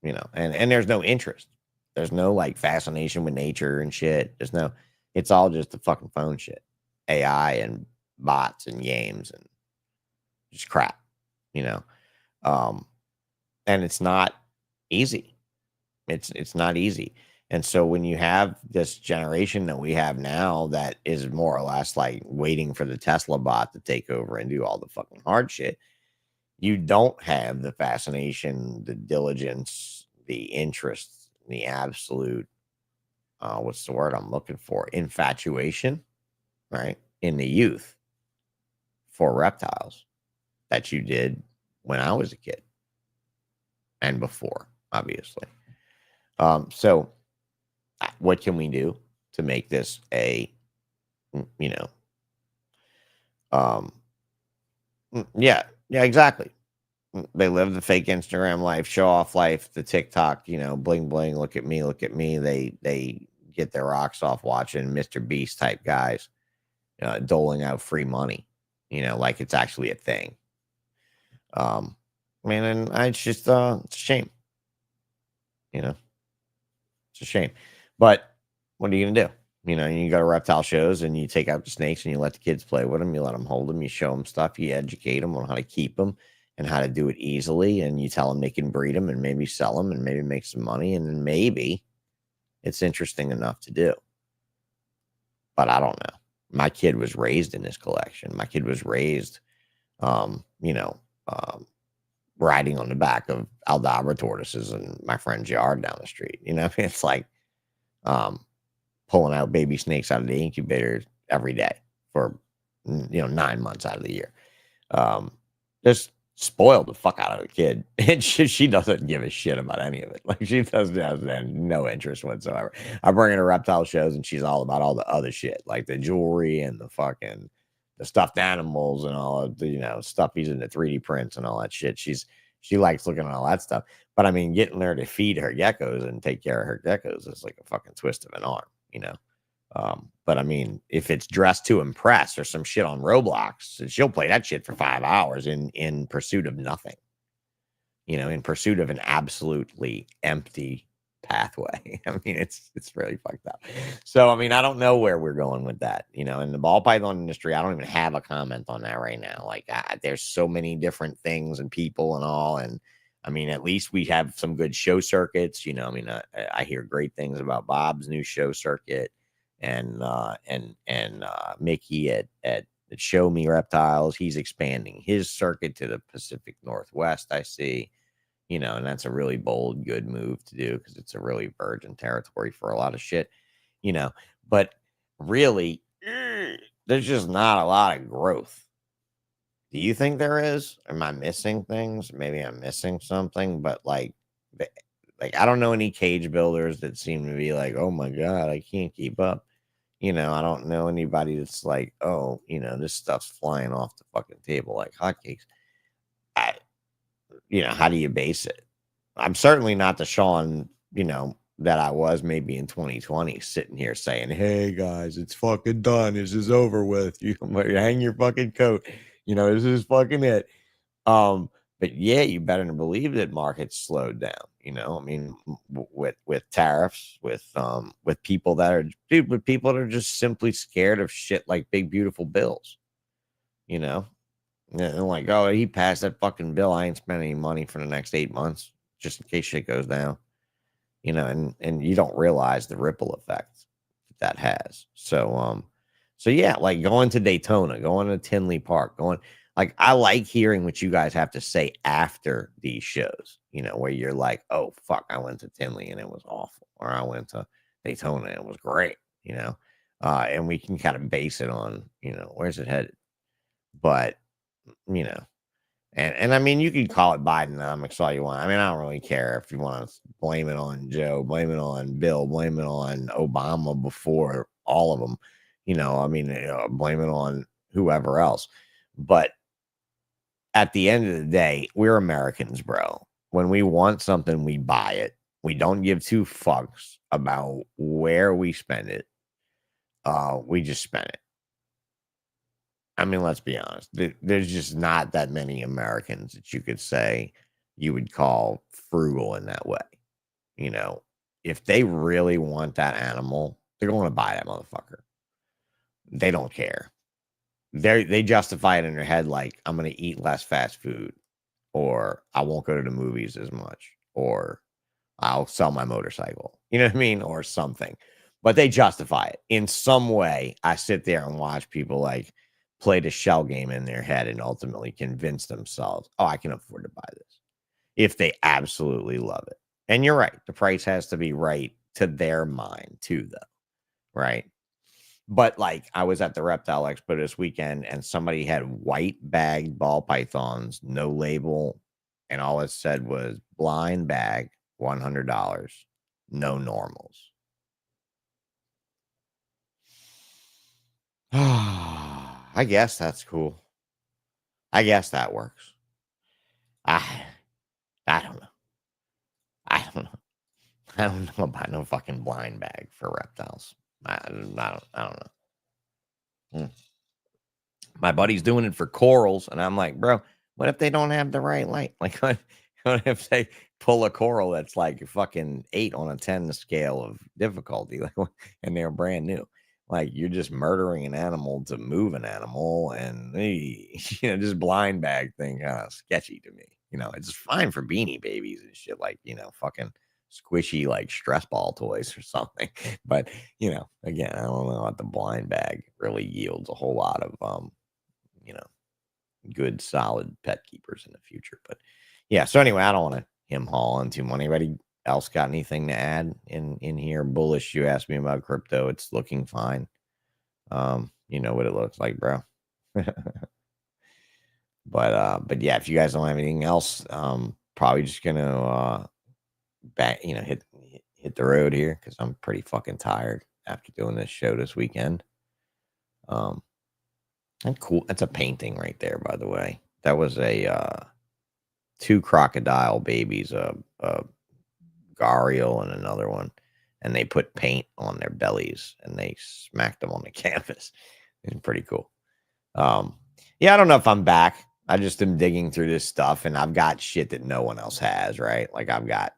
And there's no interest. There's no like fascination with nature and shit. It's all just the fucking phone shit, AI and bots and games and just crap, you know. And it's not easy. It's not easy. And so when you have this generation that we have now that is more or less like waiting for the Tesla bot to take over and do all the fucking hard shit, you don't have the fascination, the diligence, the interest, the absolute, what's the word I'm looking for? Infatuation, right? In the youth for reptiles that you did when I was a kid and before, obviously. So what can we do to make this um, yeah, exactly. They live the fake Instagram life, show off life, the TikTok, bling bling. Look at me, look at me. They get their rocks off watching Mr. Beast type guys, doling out free money. like it's actually a thing. Man, and it's just it's a shame, you know, it's a shame. But what are you gonna do? You go to reptile shows and you take out the snakes and you let the kids play with them. You let them hold them. You show them stuff. You educate them on how to keep them and how to do it easily. And you tell them they can breed them and maybe sell them and maybe make some money. And then maybe it's interesting enough to do. But I don't know. My kid was raised in this collection. My kid was raised, um, you know, um, riding on the back of Aldabra tortoises in my friend's yard down the street. It's like um, pulling out baby snakes out of the incubator every day for 9 months out of the year. Just spoiled the fuck out of the kid, and she doesn't give a shit about any of it. Like she doesn't have no interest whatsoever. I bring her to reptile shows, and she's all about all the other shit, like the jewelry and the stuffed animals and all of the stuffies and the 3D prints and all that shit. She likes looking at all that stuff. But I mean, getting her to feed her geckos and take care of her geckos is like a fucking twist of an arm. But I mean, if it's dressed to impress or some shit on Roblox, she'll play that shit for 5 hours in pursuit of nothing, in pursuit of an absolutely empty pathway. I mean, it's really fucked up. So, I mean, I don't know where we're going with that, in the ball python industry. I don't even have a comment on that right now. Like there's so many different things and people and all. And I mean, at least we have some good show circuits, I mean, I hear great things about Bob's new show circuit and Mickey at Show Me Reptiles. He's expanding his circuit to the Pacific Northwest, I see, and that's a really bold, good move to do because it's a really virgin territory for a lot of shit, but really, there's just not a lot of growth. Do you think there is? Am I missing things? Maybe I'm missing something, but like I don't know any cage builders that seem to be like, oh my God, I can't keep up. I don't know anybody that's like, oh, this stuff's flying off the fucking table like hotcakes. How do you base it? I'm certainly not the Sean, that I was maybe in 2020 sitting here saying, hey guys, it's fucking done. This is over with. You hang your fucking coat. This is fucking it. But yeah, you better believe that markets slowed down. I mean, with tariffs, with people that are with people that are just simply scared of shit like big beautiful bills. And like, oh, he passed that fucking bill. I ain't spending any money for the next 8 months just in case shit goes down. And you don't realize the ripple effect that has. So yeah, like going to Daytona, going to Tinley Park, like I like hearing what you guys have to say after these shows, where you're like, oh fuck, I went to Tinley and it was awful, or I went to Daytona and it was great, and we can kind of base it on, where's it headed. But you know, and I mean, you can call it Bidenomics all you want. I mean, I don't really care if you want to blame it on Joe, blame it on Bill, blame it on Obama before all of them. I mean, blame it on whoever else. But at the end of the day, we're Americans, bro. When we want something, we buy it. We don't give two fucks about where we spend it. We just spend it. I mean, let's be honest. There's just not that many Americans that you could say you would call frugal in that way. If they really want that animal, they're going to buy that motherfucker. They don't care. They justify it in their head like, I'm going to eat less fast food, or I won't go to the movies as much, or I'll sell my motorcycle. You know what I mean? Or something. But they justify it in some way. I sit there and watch people like play the shell game in their head and ultimately convince themselves, oh, I can afford to buy this, if they absolutely love it. And you're right. The price has to be right to their mind too, though. Right. But like I was at the Reptile Expo this weekend and somebody had white bagged ball pythons, no label. And all it said was blind bag, $100, no normals. I guess that's cool. I guess that works. I I don't know. I don't know. I don't know about no fucking blind bag for reptiles. I don't know. My buddy's doing it for corals, and I'm like, bro, what if they don't have the right light? Like, what if they pull a coral that's like fucking 8 on a 10 scale of difficulty, like, and they're brand new? Like, you're just murdering an animal to move an animal, and just blind bag thing, kind of sketchy to me. It's fine for Beanie Babies and shit, like, fucking squishy like stress ball toys or something. But again, I don't know what the blind bag really yields a whole lot of you know, good solid pet keepers in the future. But yeah, so anyway, I don't want to him haul on too much. Anybody else got anything to add in here? Bullish, you asked me about crypto. It's looking fine. You know what it looks like, bro. But yeah, if you guys don't have anything else, probably just gonna back, hit the road here because I'm pretty fucking tired after doing this show this weekend. And cool. That's a painting right there, by the way. That was a 2 crocodile babies, a gharial and another one, and they put paint on their bellies and they smacked them on the canvas. It's pretty cool. Yeah, I don't know if I'm back. I just am digging through this stuff, and I've got shit that no one else has, right? Like, I've got,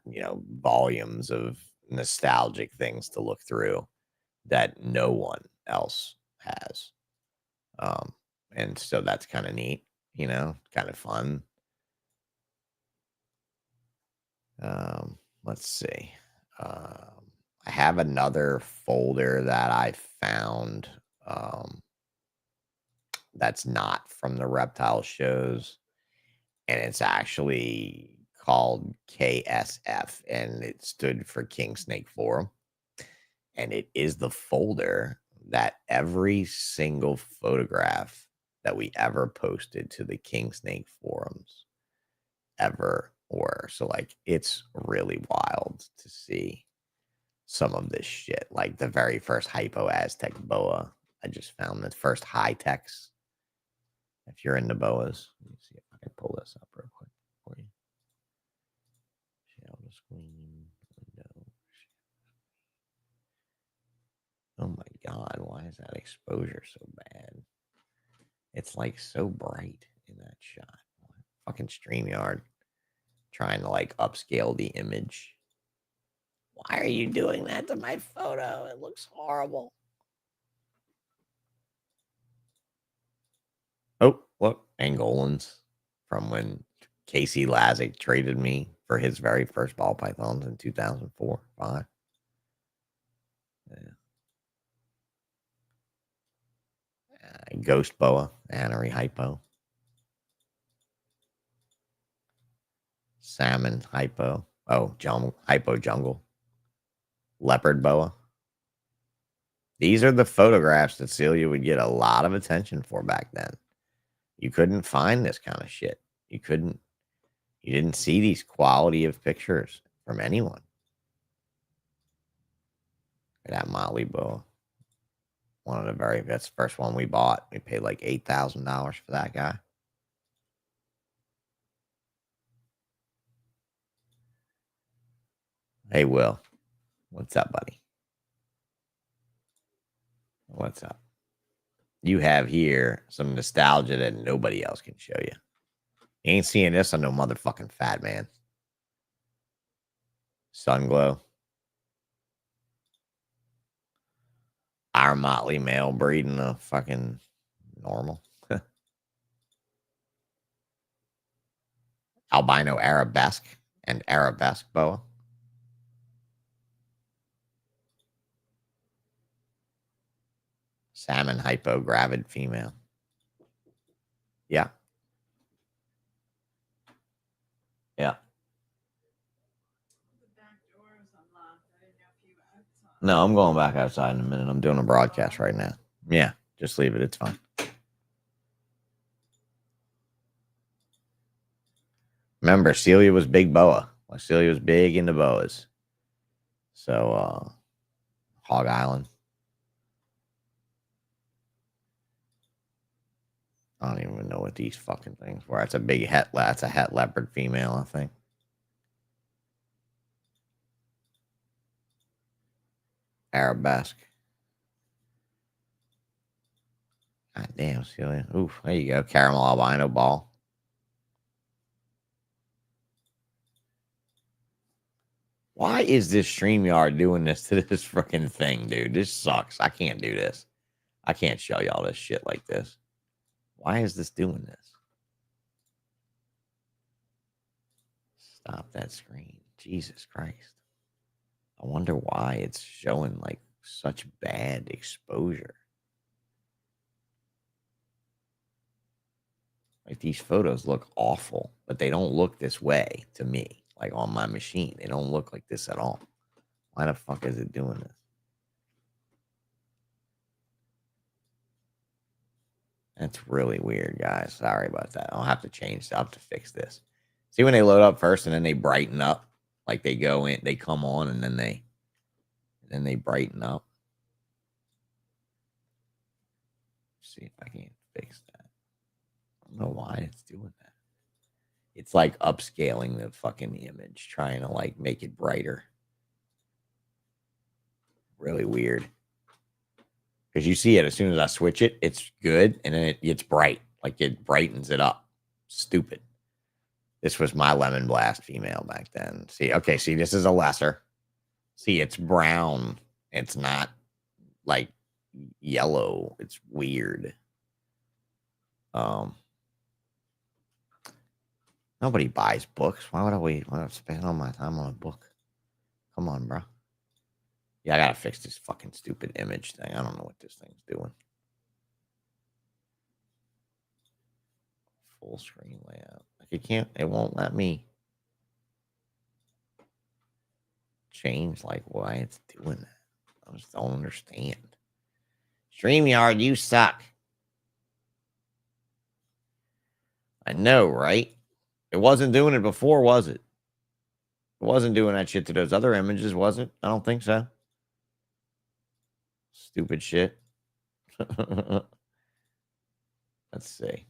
volumes of nostalgic things to look through that no one else has. And so that's kind of neat, kind of fun. Let's see. I have another folder that I found that's not from the reptile shows, and it's actually called KSF, and it stood for King Snake Forum. And it is the folder that every single photograph that we ever posted to the King Snake forums ever were. So, like, it's really wild to see some of this shit. Like the very first Hypo Aztec boa. I just found the first high techs. If you're into boas, let me see if I can pull this up real quick for you. Share the screen window. Oh my god, why is that exposure so bad? It's like so bright in that shot. Fucking StreamYard trying to like upscale the image. Why are you doing that to my photo? It looks horrible. Oh, look, Angolans from when Casey Lazick traded me for his very first ball pythons in 2004, 5. Yeah. Ghost boa, Annery hypo. Salmon hypo. Oh, hypo jungle. Leopard boa. These are the photographs that Celia would get a lot of attention for back then. You couldn't find this kind of shit. You didn't see these quality of pictures from anyone. That Molly boa. That's the first one we bought. We paid like $8,000 for that guy. Hey, Will. What's up, buddy? What's up? You have here some nostalgia that nobody else can show you. You ain't seeing this on no motherfucking Fat Man. Sunglow. Our motley male breeding a fucking normal. Albino arabesque and arabesque boa. Salmon hypo gravid female. Yeah. Yeah. No, I'm going back outside in a minute. I'm doing a broadcast right now. Yeah, just leave it. It's fine. Remember, Celia was big boa. Celia was big into boas. So, Hog Island. I don't even know what these fucking things were. That's a big het. That's a het leopard female, I think. Arabesque. God damn, Celia. Oof, there you go. Caramel albino ball. Why is this StreamYard doing this to this freaking thing, dude? This sucks. I can't do this. I can't show y'all this shit like this. Why is this doing this? Stop that screen. Jesus Christ. I wonder why it's showing like such bad exposure. Like these photos look awful, but they don't look this way to me. Like on my machine, they don't look like this at all. Why the fuck is it doing this? That's really weird, guys. Sorry about that. I'll have to change. I'll have to fix this. See when they load up first and then they brighten up, like they go in, they come on, and then they brighten up. See if I can fix that. I don't know why it's doing that. It's like upscaling the fucking image, trying to like make it brighter. Really weird. Because you see it as soon as I switch it, it's good, and then it gets bright. Like it brightens it up. Stupid. This was my Lemon Blast female back then. See, okay, see, this is a lesser. See, it's brown. It's not like yellow. It's weird. Nobody buys books. Why would I spend all my time on a book? Come on, bro. Yeah, I gotta fix this fucking stupid image thing. I don't know what this thing's doing. Full screen layout. Like it won't let me change like why it's doing that. I just don't understand. StreamYard, you suck. I know, right? It wasn't doing it before, was it? It wasn't doing that shit to those other images, was it? I don't think so. Stupid shit. Let's see.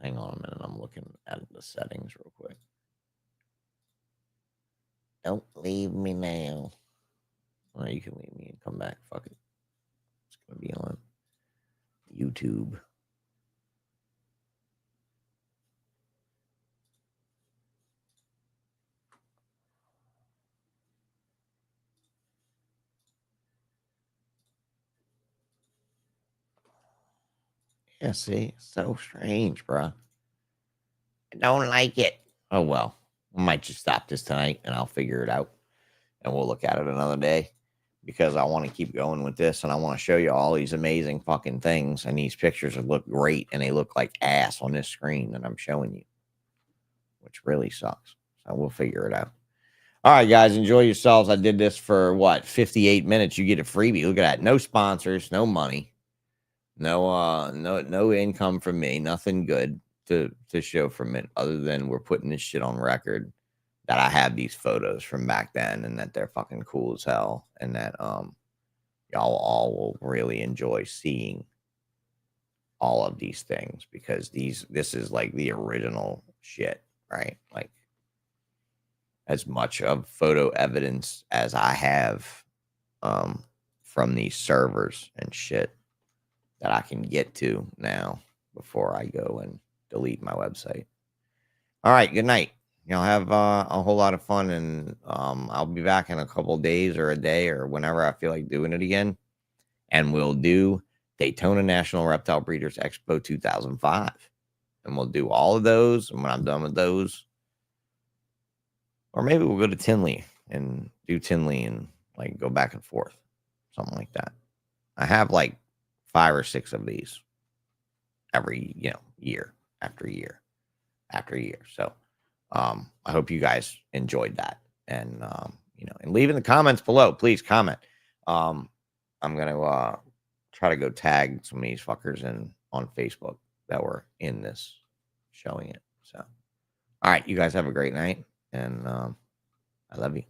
Hang on a minute. I'm looking at the settings real quick. Don't leave me now. Well, you can leave me and come back. Fuck it. It's going to be on YouTube. Yeah, see? So strange, bro. I don't like it. Oh, well. I might just stop this tonight and I'll figure it out. And we'll look at it another day. Because I want to keep going with this. And I want to show you all these amazing fucking things. And these pictures look great. And they look like ass on this screen that I'm showing you. Which really sucks. So we'll figure it out. All right, guys. Enjoy yourselves. I did this for, what, 58 minutes. You get a freebie. Look at that. No sponsors. No money. No income from me. Nothing good to show from it other than we're putting this shit on record that I have these photos from back then and that they're fucking cool as hell and that y'all all will really enjoy seeing all of these things because this is like the original shit, right? Like as much of photo evidence as I have from these servers and shit that I can get to now before I go and delete my website. All right, good night. Y'all have a whole lot of fun, and I'll be back in a couple days or a day or whenever I feel like doing it again, and we'll do Daytona National Reptile Breeders Expo 2005, and we'll do all of those, and when I'm done with those, or maybe we'll go to Tinley and do Tinley and like go back and forth, something like that. I have like 5 or 6 of these every, year after year after year. So, I hope you guys enjoyed that and, and leave in the comments below, please comment. I'm going to, try to go tag some of these fuckers on Facebook that were in this showing it. So, all right, you guys have a great night and, I love you.